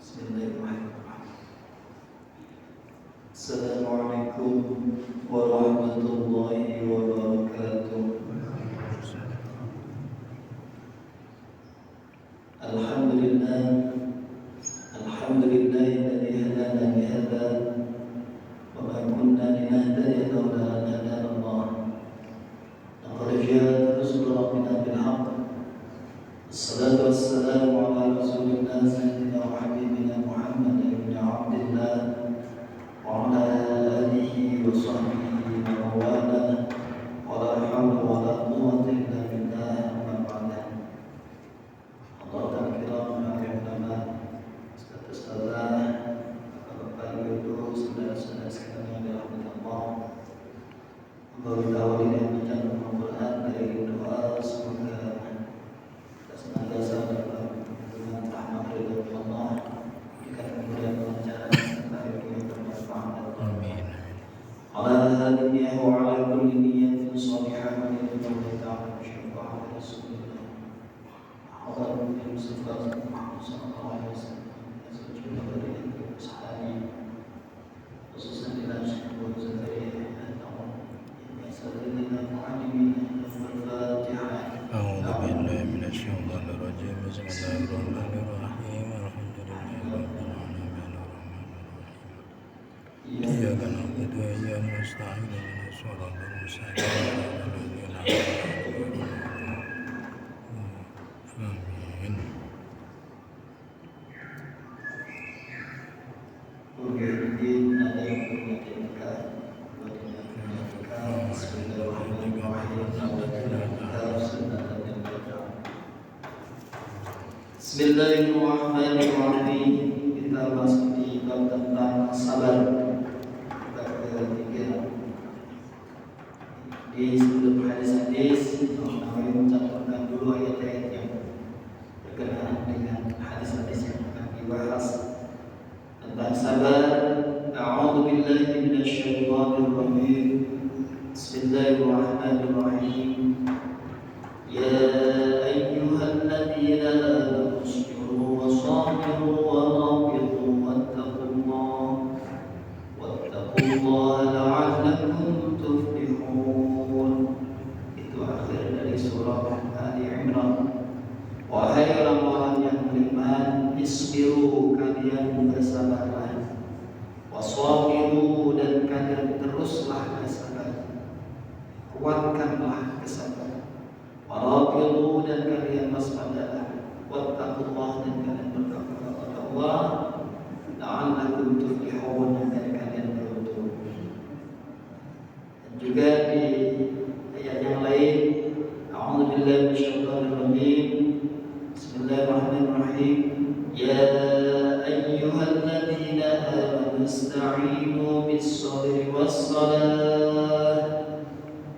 Bismillahirrahmanirrahim. Assalamualaikum warahmatullahi wabarakatuh. Alhamdulillah, alladzi hadana li hadza wa ma kunna linahtadiya lawla an hadana Allah. Laqad ja'at rusulu rabbina bil haqq. Assalatu wassalamu ala rasulillah sayyidina wa habibina Muhammad ibn Abdillah wa ala alihi wa sahbihi wa wala wa la hawla wa la quwwata illa billah amma ba'da. Hadirin kiram ulama, ustaz-ustazah, bapak-bapak, ibu-ibu, saudara-saudara sekalian yang dirahmati Allah. Bagi awal ini bacaan Al-Quran dari doa semoga senantiasa dalam lindungan rahmat ridho Allah, diberikan kemudahan kelancaran serta ilmu yang bermanfaat. Amin. Ala hadhihi wa ala kulli niyyatin shalihah lillahi ta'ala syafa'at rasulillah. Hadirin Mustafa Muhammad sallallahu alaihi wasallam, sejumlah dari sahabat khususnya di dalam sebuah Zakaria atau sayyidina muallimin al-Fatihah. أعوذ بالله من الشيطان الرجيم بسم الله الرحمن الرحيم الحمد لله رب العالمين الرحمن الرحيم إياك نعبد وإياك نستعين اهدنا الصراط المستقيم صراط الذين أنعمت عليهم آمين. Mungkin ada yang menginginkan Bismillahirrahmanirrahim. Kita masih di bab tentang sabar. Bab ketiga. Di sebelum hadis-hadis, kami mencatatkan dulu ayat-ayat yang berkenaan dengan hadis-hadis yang akan dibahas tentang sabar. A'udzu billahi minasyaitonir rajim. Bismillahirrahmanirrahim. Ya ayyuhalladzina amanu isbiru wa sabiru wa rabitu wattaqullaha la'allakum tuflihun. Itu akhir dari surah Ali Imran. Wahai orang-orang yang beriman, isbiru, kalian bersabarlah. Wasabiru, dan kalian teruslah bersabar. Kuatkanlah kesabaran. Warabitu, dan kalian waspadalah. Wattaqullah, dan kalian bertakwa kepada Allah. La'allakum tuflihun, agar kalian beruntung. Dan juga di ayat yang lain, A'udzu billahi minasyaitonir rajim. Bismillahirrahmanirrahim. Ya ayyuhalladzina amanu ista'inu bis-sabri was-salah.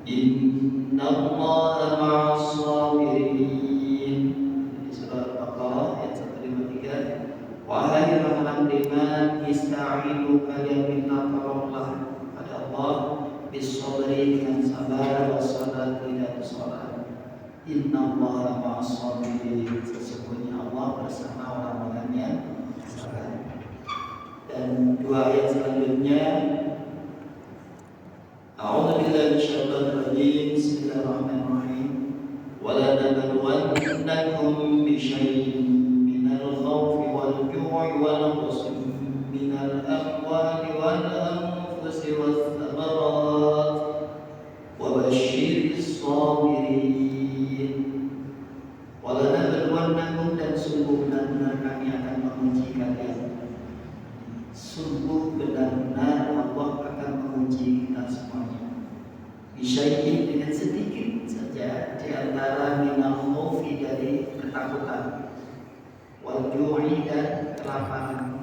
Innallaha ma'as sabirin. Di surah Al-Baqarah ayat 153. Wahai orang-orang beriman, ista'inu, kalian minta tolonglah pada Allah, bis-sabri, dengan sabar, was-salati, dan salat. Innallaha ma'as sabirin. Sesungguhnya Allah bersama orang-orang yang sabar. Dan dua ayat selanjutnya, A'udzu billahi minasyaitonir rajim. Bismillahirrahmanirrahim. Wa la nabluwannakum bi syai'in minal khawfi wal ju'i wa naqsin minal amwali wal anfusi wath thamarat wa basyyiris sabirin. Wa la nabluwannakum, dan sungguh benar-benar kami akan menguji kalian. Sungguh benar-benar Allah akan menguji kita semuanya. Bisyai'in, dengan sedikit saja di antara minal khaufi, dari ketakutan, wal ju'i, dan kelaparan,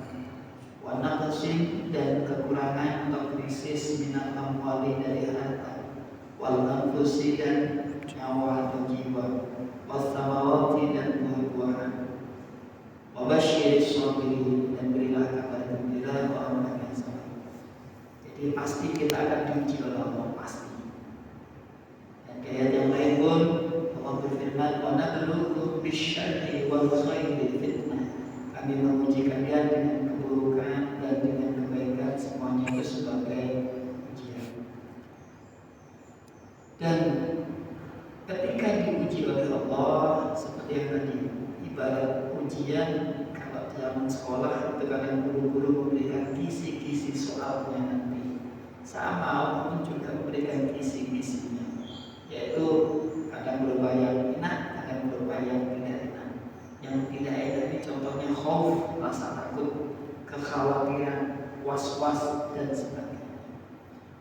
wa naqsin, dan kekurangan atau krisis, minal amwali, dari harta, wal anfusi, dan nyawa atau jiwa, was samarati, dan buah-buahan. Wa basyiris sabirin, dan berilah kabar gembira orang-orang yang sabar. Jadi pasti kita akan diuji oleh Allah, pasti. Dan ayat yang lain pun Allah berfirman, wa nabluukum bisyarri wal khairi fitnah. kami memuji kalian dengan keburukan dan dengan kebaikan, semuanya itu sebagai ujian. Dan ketika diuji oleh Allah, seperti yang tadi, ibarat ujian kalau zaman sekolah itu kadang guru-guru memberikan kisi-kisi soalnya nanti, sama Allah pun juga memberikan kisi-kisinya, yaitu kadang berupa yang enak, kadang berupa yang tidak enak. Yang tidak enak ini contohnya khauf, rasa takut, kekhawatiran, was-was dan sebagainya.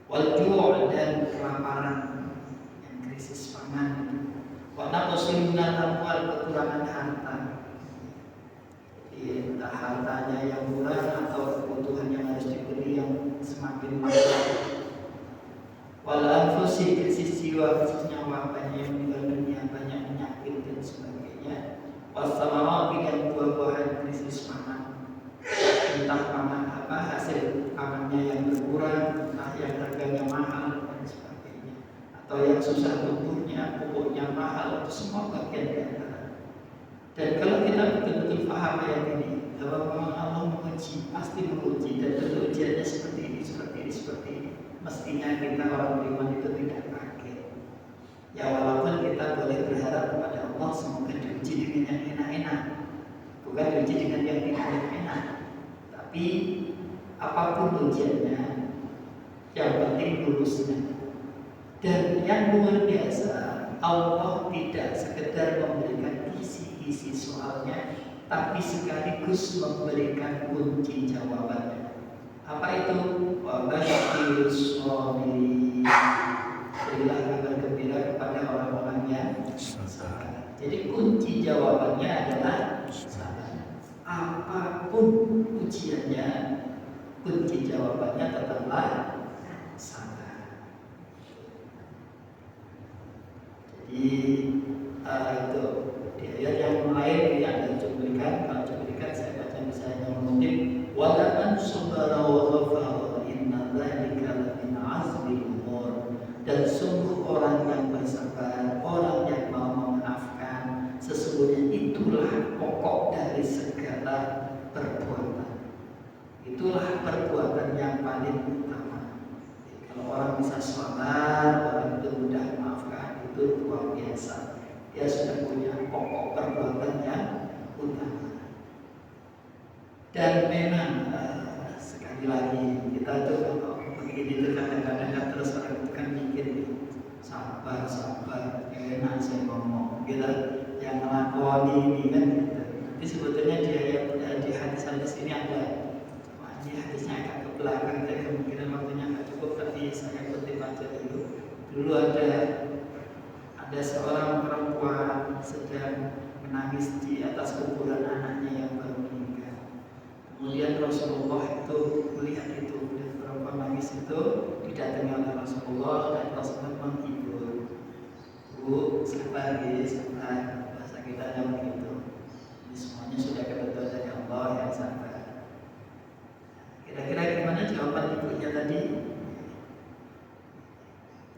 Wal ju' dan kelaparan, yang krisis pangan. Wa naqsin minal amwal, kekurangan harta. Entah hartanya yang kurang atau kebutuhan yang harus dibeli yang semakin mahal. Wal anfusi, krisis jiwa, krisis nyawa, banyak yang meninggal dunia, banyak penyakit dan sebagainya. Wassamarati, dan buah-buahan, krisis pangan, entah pangan apa, hasil pangannya yang berkurang, entah yang harganya mahal dan sebagainya, atau yang susah tumbuhnya, pupuknya mahal, itu semua bagian dari antara. Dan kalau kita betul-betul paham ayat ini, bahwa memang Allah menguji, pasti menguji, dan tentu ujiannya seperti ini, seperti ini, seperti ini, mestinya kita orang beriman itu tidak kaget. Ya walaupun kita boleh berharap kepada Allah semoga diuji dengan yang enak-enak, bukan diuji dengan yang tidak enak. Tapi apapun ujiannya, yang penting lulusnya. Dan yang luar biasa, Allah tidak sekedar memberikan isi-isi soalnya, tapi sekaligus memberikan kunci jawabannya. Apa itu? Wabashirus shabirin. Berilah kabar gembira kepada orang-orang yang sabar. Jadi kunci jawabannya adalah sabar. Apapun ujiannya, kunci jawabannya tetaplah sabar. Jadi itu di ayat yang lain yang ada cuplikan. Kalau cuplikan saya baca misalnya mengutip walaman sabara wa ghafara inna dzalika lamin azmil umur. Dan sungguh orang yang bersabar, orang yang mau memaafkan, sesungguhnya itulah pokok dari segala perbuatan. Itulah perbuatan yang paling utama. Jadi, kalau orang bisa sabar, orang itu mudah memaafkan, itu luar biasa. Dia sudah punya pokok perbuatan yang utama. Dan memang sekali lagi kita tuh kalau begini tuh kadang-kadang kan terus orang itu kan mikir sabar, enak saya ngomong gitu, yang ngelakoni ini kan gitu. Tapi sebetulnya di hadis-hadis ini ada, ini hadisnya agak ke belakang, jadi kemungkinan waktunya nggak cukup, tapi saya kutip aja dulu. Dulu ada seorang perempuan sedang menangis di atas kuburan anaknya yang baru meninggal. Kemudian Rasulullah itu melihat perempuan nangis itu, didatangi oleh Rasulullah dan Rasulullah menghibur. Bu, sabar ya, sabar. Bahasa kita yang begitu. Ini semuanya sudah ketentuan dari Allah, yang sabar. Kira-kira gimana jawaban ibunya tadi?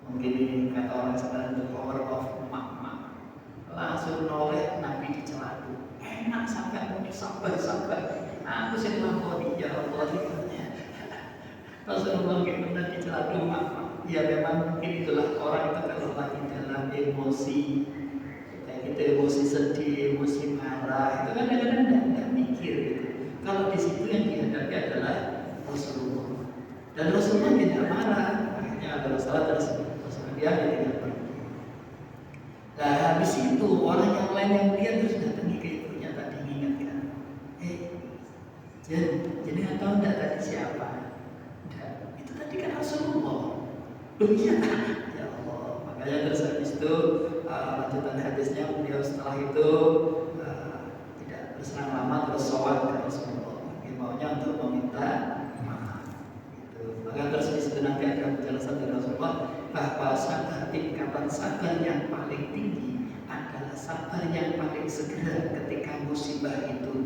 Mungkin ini kata orang sekarang the power of mak-mak. Langsung noleh Nabi dicelatu. Enak sampai muni sabar. Aku sih melakoni ya Allah ibunya. Rasulullah benar dicelatu mak-mak. Ya memang mungkin itulah orang itu kalau lagi dalam emosi, kayak gitu, emosi sedih, emosi marah, itu kan kadang-kadang tidak mikir gitu. Kalau di situ yang dihadapi adalah Rasulullah. Dan Rasulullah tidak marah. Akhirnya ada masalah tersebut. Dia tidak pergi. Nah habis itu orang yang lain yang lihat terus datangi ke ibunya tadi mengingatkan, jadi nggak tahu tidak tadi siapa? Tidak, itu tadi kan Rasulullah. Loh iya, ya Allah. Makanya terus habis itu lanjutan hadisnya beliau setelah itu tidak berselang lama terus sholat ke Rasulullah. Maunya untuk meminta maaf. Gitu. Maka terus di situ nanti akan penjelasan dari Rasulullah bahwa sabar, tingkatan sabar yang paling tinggi adalah sabar yang paling segera ketika musibah itu